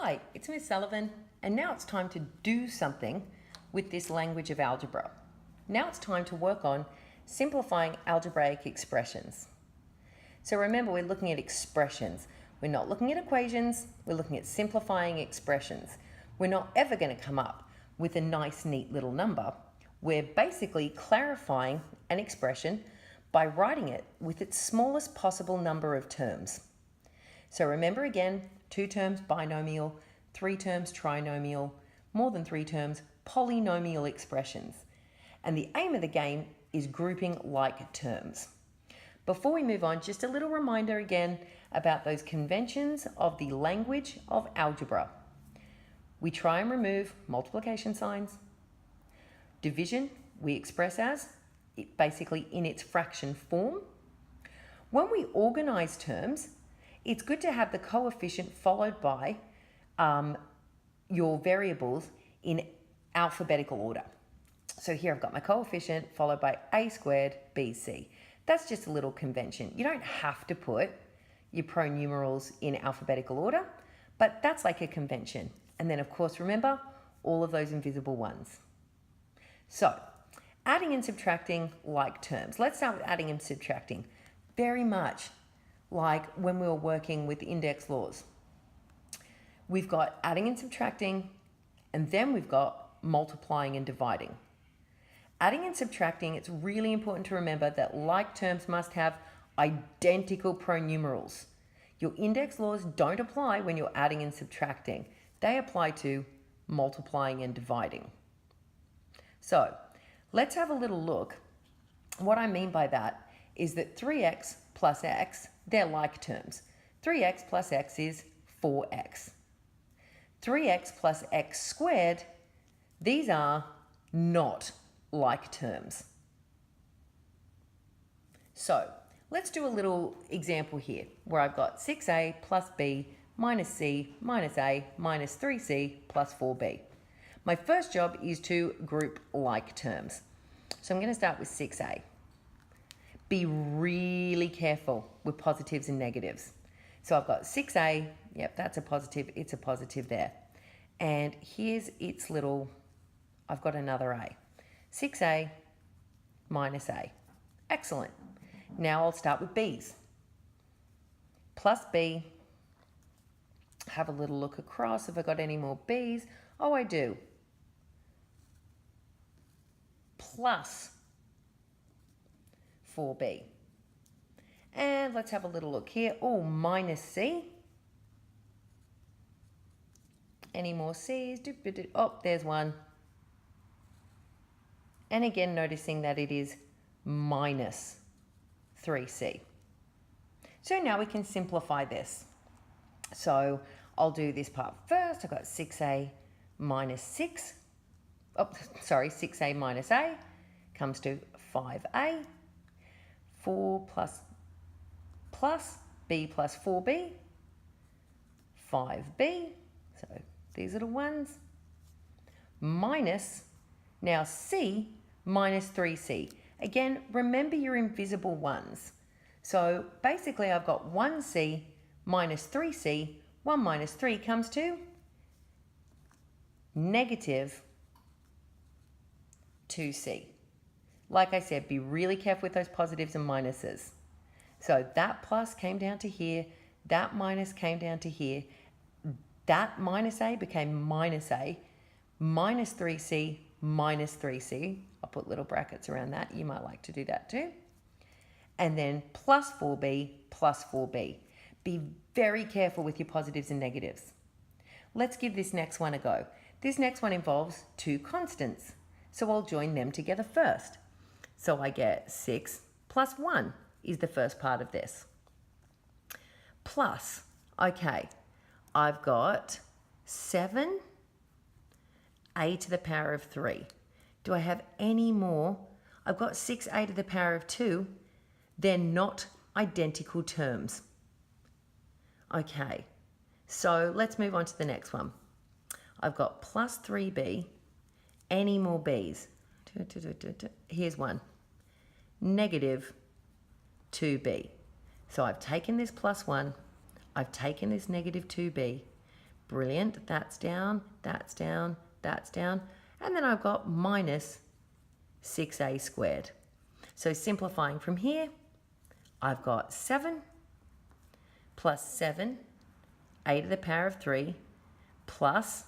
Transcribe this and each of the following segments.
Hi, it's Miss Sullivan, and now it's time to do something with this language of algebra. Now it's time to work on simplifying algebraic expressions. So remember, we're looking at expressions. We're not looking at equations, we're looking at simplifying expressions. We're not ever going to come up with a nice, neat little number. We're basically clarifying an expression by writing it with its smallest possible number of terms. So remember again, 2 terms binomial, 3 terms trinomial, more than 3 terms polynomial expressions. And the aim of the game is grouping like terms. Before we move on, just a little reminder again about those conventions of the language of algebra. We try and remove multiplication signs. Division we express as basically in its fraction form. When we organize terms, it's good to have the coefficient followed by your variables in alphabetical order. So here I've got my coefficient followed by a squared bc. That's just a little convention. You don't have to put your pronumerals in alphabetical order, but that's like a convention. And then of course, remember all of those invisible ones. So adding and subtracting like terms. Let's start with adding and subtracting. Very much like when we were working with index laws. We've got adding and subtracting, and then we've got multiplying and dividing. Adding and subtracting, it's really important to remember that like terms must have identical pronumerals. Your index laws don't apply when you're adding and subtracting. They apply to multiplying and dividing. So let's have a little look. What I mean by that is that 3x plus x, they're like terms. 3x plus x is 4x. 3x plus x squared, these are not like terms. So let's do a little example here where I've got 6a plus b minus c minus a minus 3c plus 4b. My first job is to group like terms. So I'm going to start with 6a. Be really careful with positives and negatives. So I've got 6a, yep, that's a positive, it's a positive there. And here's its little, I've got another a. 6a minus a. Excellent. Now I'll start with b's. Plus b, have a little look across if I got any more b's. Oh, I do. Plus 4b. And let's have a little look here. Oh, minus c. Any more c's? Oh, there's one. And again, noticing that it is minus 3c. So now we can simplify this. So I'll do this part first. I've got 6a minus 6. Oh, sorry, 6a minus a comes to 5a. 4 plus b plus 4b, 5b, so these are the ones, minus, now c minus 3c. Again, remember your invisible ones. So basically I've got 1c minus 3c, 1 minus 3 comes to negative 2c. Like I said, be really careful with those positives and minuses. So that plus came down to here, that minus came down to here, that minus a became minus a, minus 3c, minus 3c. I'll put little brackets around that. You might like to do that too. And then plus 4b, plus 4b. Be very careful with your positives and negatives. Let's give this next one a go. This next one involves 2 constants. So I'll join them together first. So I get 6 plus 1 is the first part of this. Plus, okay, I've got 7 a to the power of 3. Do I have any more? I've got 6a to the power of 2. They're not identical terms. Okay, so let's move on to the next one. I've got plus 3b. Any more b's? Here's one. Negative 2b. So I've taken this plus 1, I've taken this negative 2b, Brilliant. That's down, that's down, that's down. And then I've got minus 6a squared. So simplifying from here, I've got 7 plus 7, a to the power of 3, plus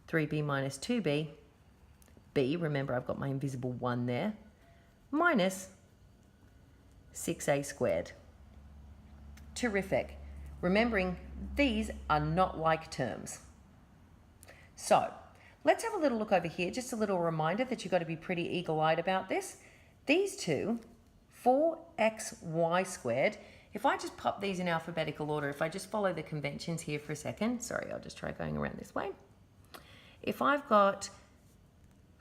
3b minus 2b, b, remember I've got my invisible 1 there, minus 6a squared. Terrific. Remembering these are not like terms. So let's have a little look over here, just a little reminder that you've got to be pretty eagle-eyed about this. These two, 4xy squared, if I just pop these in alphabetical order, if I just follow the conventions here for a second, sorry, I'll just try going around this way. If I've got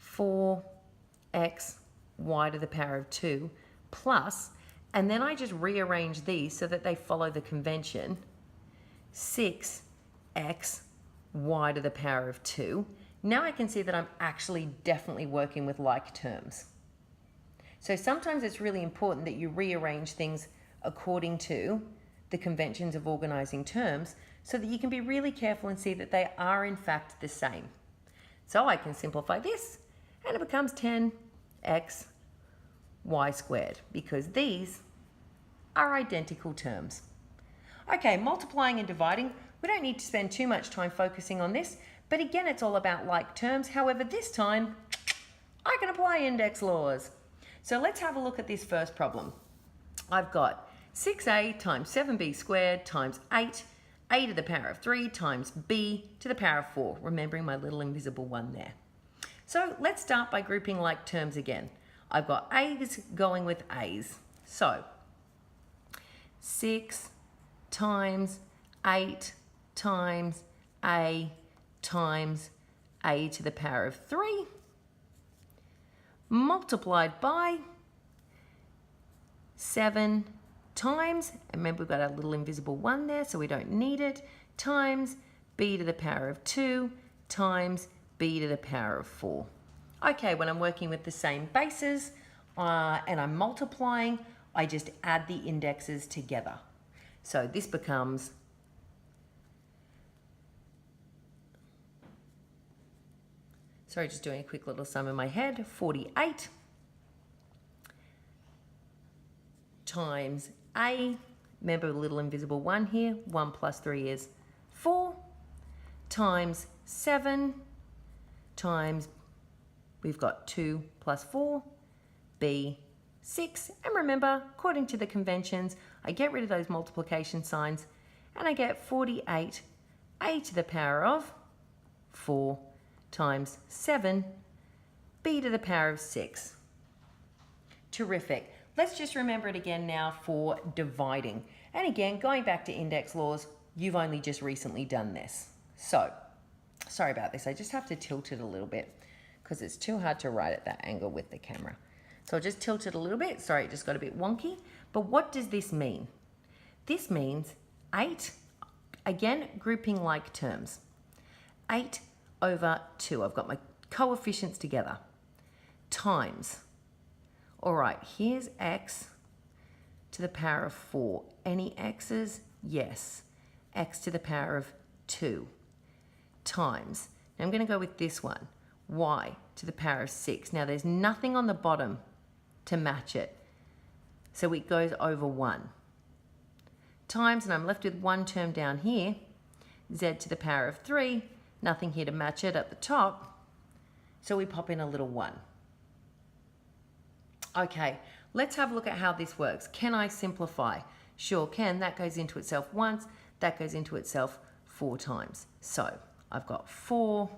4x y to the power of 2 plus, and then I just rearrange these so that they follow the convention, 6x y to the power of 2. Now I can see that I'm actually definitely working with like terms. So sometimes it's really important that you rearrange things according to the conventions of organizing terms so that you can be really careful and see that they are in fact the same. So I can simplify this and it becomes 10x y squared because these are identical terms. Okay, multiplying and dividing, we don't need to spend too much time focusing on this, but again, it's all about like terms. However, this time, I can apply index laws. So let's have a look at this first problem. I've got 6a times 7b squared times 8, a to the power of 3 times b to the power of 4, remembering my little invisible 1 there. So let's start by grouping like terms again. I've got a's going with a's. So 6 times 8 times a to the power of 3 multiplied by 7 times, and remember we've got our little invisible 1 there so we don't need it, times b to the power of 2 times b to the power of 4. Okay, when I'm working with the same bases and I'm multiplying, I just add the indexes together. So this becomes just doing a quick little sum in my head, 48 times a, remember the little invisible 1 here, 1 plus 3 is 4, times 7 times, we've got 2 plus 4, b, 6, and remember, according to the conventions, I get rid of those multiplication signs, and I get 48 a to the power of 4 times 7, b to the power of 6. Terrific. Let's just remember it again now for dividing. And again, going back to index laws, you've only just recently done this. So, sorry about this, I just have to tilt it a little bit because it's too hard to write at that angle with the camera. So I'll just tilt it a little bit. Sorry, it just got a bit wonky. But what does this mean? This means 8, again, grouping like terms. 8 over 2, I've got my coefficients together, times, all right, here's x to the power of 4. Any x's? Yes. X to the power of 2 times, now I'm going to go with this one, y to the power of 6. Now there's nothing on the bottom to match it, so it goes over 1 times, and I'm left with one term down here, z to the power of 3, nothing here to match it at the top, so we pop in a little 1. Okay, let's have a look at how this works. Can I simplify? Sure can. That goes into itself once, that goes into itself 4 times. So I've got 4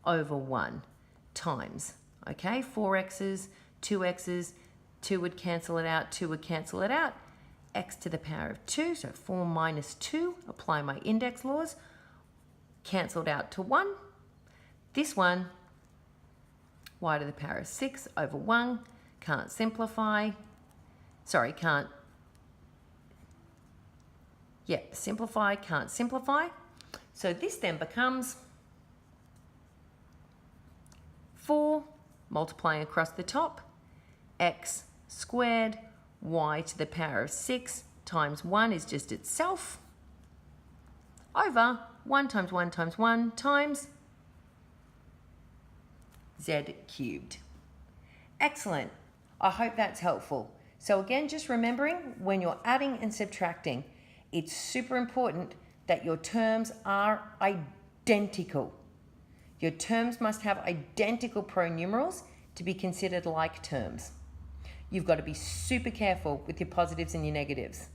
over 1 times, okay, 4x's, 2x's, 2 would cancel it out, 2 would cancel it out, x to the power of 2, so 4 minus 2, apply my index laws, cancelled out to 1. This one, y to the power of 6 over 1, can't simplify, simplify, can't simplify. So this then becomes 4 multiplying across the top, x squared, y to the power of 6 times 1 is just itself, over 1 times 1 times 1 times z cubed. Excellent. I hope that's helpful. So again, just remembering when you're adding and subtracting, it's super important that your terms are identical. Your terms must have identical pronumerals to be considered like terms. You've got to be super careful with your positives and your negatives.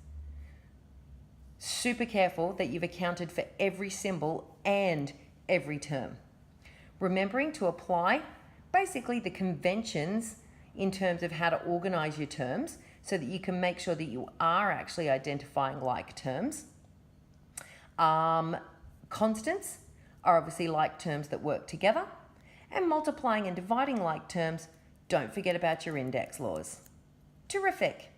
Super careful that you've accounted for every symbol and every term. Remembering to apply basically the conventions in terms of how to organize your terms so that you can make sure that you are actually identifying like terms. Constants are obviously like terms that work together. And multiplying and dividing like terms, don't forget about your index laws. Terrific.